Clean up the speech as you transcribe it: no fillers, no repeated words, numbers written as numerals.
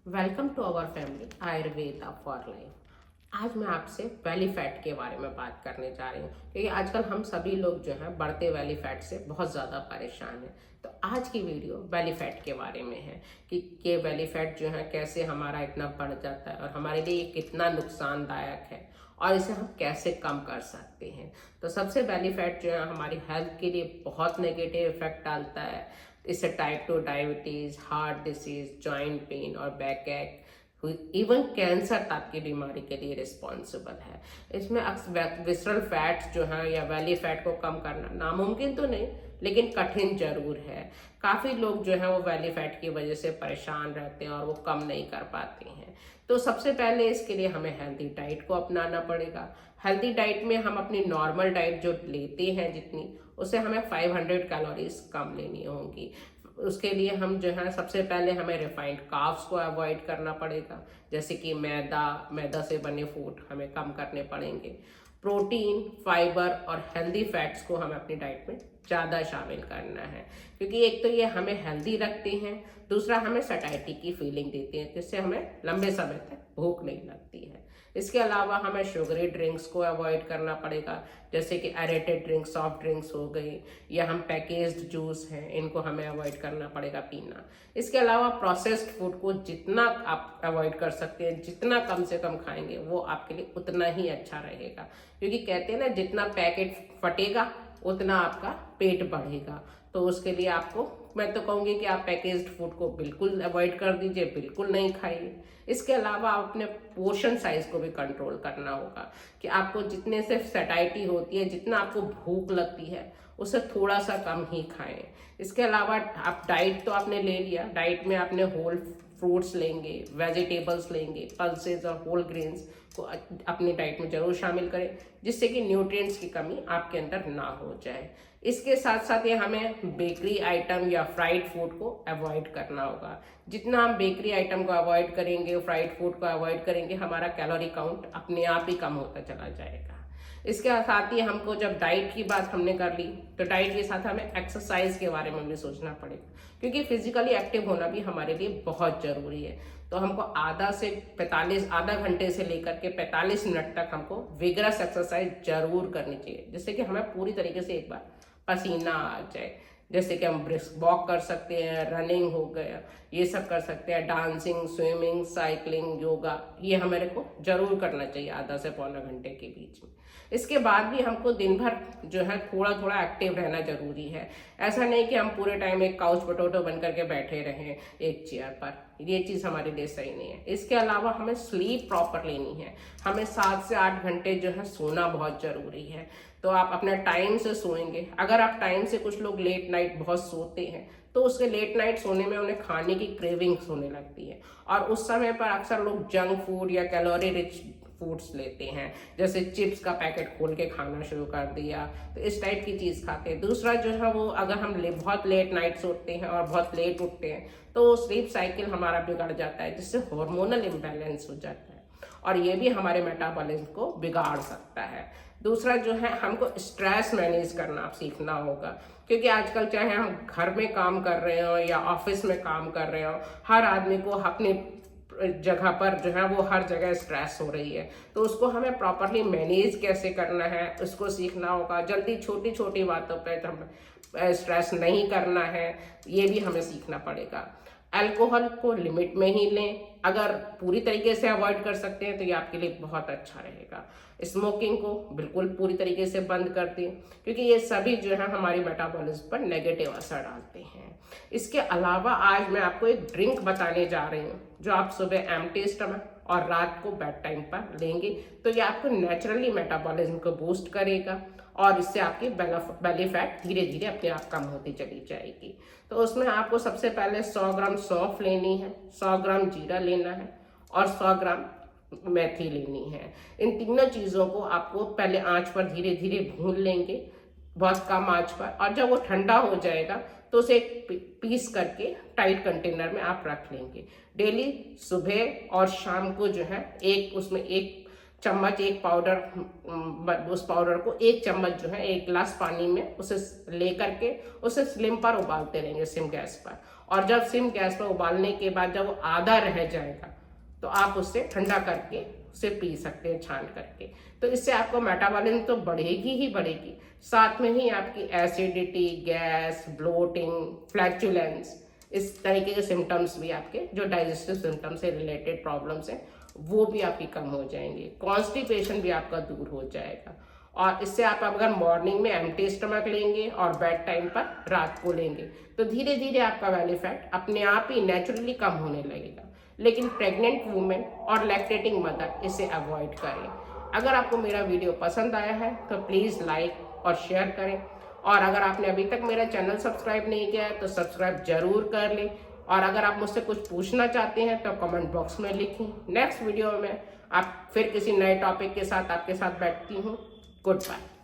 Welcome to our family Ayurveda for life. आज मैं आपसे बेली फैट के बारे में बात करने जा रही हूँ क्योंकि आजकल हम सभी लोग जो हैं बढ़ते बेली फैट से बहुत ज़्यादा परेशान हैं। तो आज की वीडियो बेली फैट के बारे में है कि ये बेली फैट जो है कैसे हमारा इतना बढ़ जाता है और हमारे लिए ये कितना नुकसानदायक है और इसे हम कैसे कम कर सकते हैं। तो सबसे बेली फैट जो है हमारी हेल्थ के लिए बहुत नेगेटिव इफेक्ट डालता है। इससे type 2 diabetes, heart disease, joint pain और बैक एक, इवन कैंसर तक की बीमारी के लिए रिस्पॉन्सिबल है। इसमें विसरल फैट्स जो है या वैली फैट को कम करना नामुमकिन तो नहीं लेकिन कठिन जरूर है। काफ़ी लोग जो है वो वैली फैट की वजह से परेशान रहते हैं और वो कम नहीं कर पाते हैं। तो सबसे पहले इसके लिए हमें हेल्दी डाइट को अपनाना पड़ेगा। हेल्दी डाइट में हम अपनी नॉर्मल डाइट जो लेते हैं जितनी, उससे हमें 500 कैलोरीज कम लेनी होंगी। उसके लिए हम जो है सबसे पहले हमें रिफाइंड कार्ब्स को अवॉइड करना पड़ेगा, जैसे कि मैदा से बने फूड हमें कम करने पड़ेंगे। प्रोटीन, फाइबर और हेल्दी फैट्स को हमें अपनी डाइट में ज़्यादा शामिल करना है क्योंकि एक तो ये हमें हेल्दी रखते हैं, दूसरा हमें सटाइटी की फीलिंग देते हैं जिससे हमें लंबे समय तक भूख नहीं लगती है। इसके अलावा हमें शुगरी ड्रिंक्स को अवॉइड करना पड़ेगा, जैसे कि एरेटेड ड्रिंक्स, सॉफ्ट ड्रिंक्स हो गई या हम पैकेज्ड जूस हैं, इनको हमें अवॉइड करना पड़ेगा पीना। इसके अलावा प्रोसेस्ड फूड को जितना आप अवॉइड कर सकते हैं, जितना कम से कम खाएंगे वो आपके लिए उतना ही अच्छा रहेगा क्योंकि कहते हैं ना, जितना पैकेट फटेगा उतना आपका पेट बढ़ेगा। तो उसके लिए आपको मैं तो कहूँगी कि आप पैकेज्ड फूड को बिल्कुल अवॉइड कर दीजिए, बिल्कुल नहीं खाइए। इसके अलावा आप अपने पोर्शन साइज को भी कंट्रोल करना होगा कि आपको जितने से सैटिस्फाइटी होती है, जितना आपको भूख लगती है, उससे थोड़ा सा कम ही खाएं। इसके अलावा आप डाइट तो आपने ले लिया, डाइट में आपने होल फ्रूट्स लेंगे, वेजिटेबल्स लेंगे, पल्सेस और होल ग्रेन्स को अपनी डाइट में जरूर शामिल करें जिससे कि न्यूट्रिएंट्स की कमी आपके अंदर ना हो जाए। इसके साथ साथ ये हमें बेकरी आइटम या फ्राइड फूड को अवॉइड करना होगा। जितना हम बेकरी आइटम को अवॉइड करेंगे, फ्राइड फूड को अवॉइड करेंगे, हमारा कैलोरी काउंट अपने आप ही कम होता चला जाएगा। इसके साथ ही हमको जब डाइट की बात हमने कर ली तो डाइट के साथ हमें एक्सरसाइज के बारे में भी सोचना पड़ेगा क्योंकि फिजिकली एक्टिव होना भी हमारे लिए बहुत जरूरी है। तो हमको आधा घंटे से लेकर के 45 मिनट तक हमको विगरस एक्सरसाइज जरूर करनी चाहिए जिससे कि हमें पूरी तरीके से एक बार पसीना आ जाए। जैसे कि हम ब्रिस्क वॉक कर सकते हैं, रनिंग हो गया, ये सब कर सकते हैं, डांसिंग, स्विमिंग, साइकिलिंग, योगा, ये हमारे को जरूर करना चाहिए आधा से पौना घंटे के बीच में। इसके बाद भी हमको दिन भर जो है थोड़ा थोड़ा एक्टिव रहना जरूरी है। ऐसा नहीं कि हम पूरे टाइम एक काउच पोटैटो बन करके बैठे रहें एक चेयर पर, ये चीज़ हमारे लिए सही नहीं है। इसके अलावा हमें स्लीप प्रॉपर लेनी है। हमें 7 से 8 घंटे जो है सोना बहुत जरूरी है। तो आप अपने टाइम से सोएंगे। अगर आप टाइम से, कुछ लोग लेट नाइट बहुत सोते हैं तो उसके लेट नाइट सोने में उन्हें खाने की क्रेविंग्स होने लगती है और उस समय पर अक्सर लोग जंक फूड या कैलोरी रिच फूड्स लेते हैं, जैसे चिप्स का पैकेट खोल के खाना शुरू कर दिया, तो इस टाइप की चीज़ खाते हैं। दूसरा जो है वो, अगर हम बहुत लेट नाइट सोते हैं और बहुत लेट उठते हैं तो स्लीप साइकिल हमारा बिगड़ जाता है जिससे हार्मोनल इम्बैलेंस हो जाता है और ये भी हमारे मेटाबॉलिज्म को बिगाड़ सकता है। दूसरा जो है, हमको स्ट्रेस मैनेज करना आप सीखना होगा क्योंकि आजकल चाहे हम घर में काम कर रहे हो या ऑफिस में काम कर रहे हो, हर आदमी को अपनी जगह पर जो है वो हर जगह स्ट्रेस हो रही है। तो उसको हमें प्रॉपरली मैनेज कैसे करना है उसको सीखना होगा। जल्दी छोटी छोटी बातों पे स्ट्रेस नहीं करना है, ये भी हमें सीखना पड़ेगा। अल्कोहल को लिमिट में ही लें, अगर पूरी तरीके से अवॉइड कर सकते हैं तो ये आपके लिए बहुत अच्छा रहेगा। स्मोकिंग को बिल्कुल पूरी तरीके से बंद कर दें क्योंकि ये सभी जो है हमारी मेटाबॉलिज्म पर नेगेटिव असर डालते हैं। इसके अलावा आज मैं आपको एक ड्रिंक बताने जा रही हूँ जो आप सुबह एम्प्टी स्टमक और रात को बेड टाइम पर लेंगे तो ये आपको नेचुरली मेटाबॉलिज्म को बूस्ट करेगा और इससे आपकी बेली फैट धीरे धीरे अपने आप कम होती चली जाएगी। तो उसमें आपको सबसे पहले 100 ग्राम सौंफ लेनी है, 100 ग्राम जीरा लेना है और 100 ग्राम मेथी लेनी है। इन तीनों चीज़ों को आपको पहले आंच पर धीरे धीरे भून लेंगे, बहुत कम आंच पर, और जब वो ठंडा हो जाएगा तो उसे पीस करके टाइट कंटेनर में आप रख लेंगे। डेली सुबह और शाम को जो है उसमें एक चम्मच, एक पाउडर, उस पाउडर को 1 चम्मच जो है 1 गिलास पानी में उसे ले करके उसे स्लिम पर उबालते रहेंगे, सिम गैस पर, और जब सिम गैस पर उबालने के बाद जब वो आधा रह जाएगा तो आप उससे ठंडा करके उसे पी सकते हैं छान करके। तो इससे आपको मेटाबॉलिज्म तो बढ़ेगी ही बढ़ेगी, साथ में ही आपकी एसिडिटी, गैस, ब्लोटिंग, फ्लैचुलेंस, इस तरीके के सिम्टम्स भी आपके जो डाइजेस्टिव सिम्टम्स से रिलेटेड प्रॉब्लम्स हैं वो भी आपकी कम हो जाएंगे। कॉन्स्टिपेशन भी आपका दूर हो जाएगा। और इससे आप अगर मॉर्निंग में एम्प्टी स्टमक लेंगे और बेड टाइम पर रात को लेंगे तो धीरे धीरे आपका बेली फैट अपने आप ही नेचुरली कम होने लगेगा। लेकिन प्रेग्नेंट वुमेन और लैक्टेटिंग मदर इसे अवॉइड करें। अगर आपको मेरा वीडियो पसंद आया है तो प्लीज़ लाइक और शेयर करें, और अगर आपने अभी तक मेरा चैनल सब्सक्राइब नहीं किया है तो सब्सक्राइब जरूर कर लें। और अगर आप मुझसे कुछ पूछना चाहते हैं तो कमेंट बॉक्स में लिखें। नेक्स्ट वीडियो में आप फिर किसी नए टॉपिक के साथ आपके साथ बैठती हूँ। Good bye.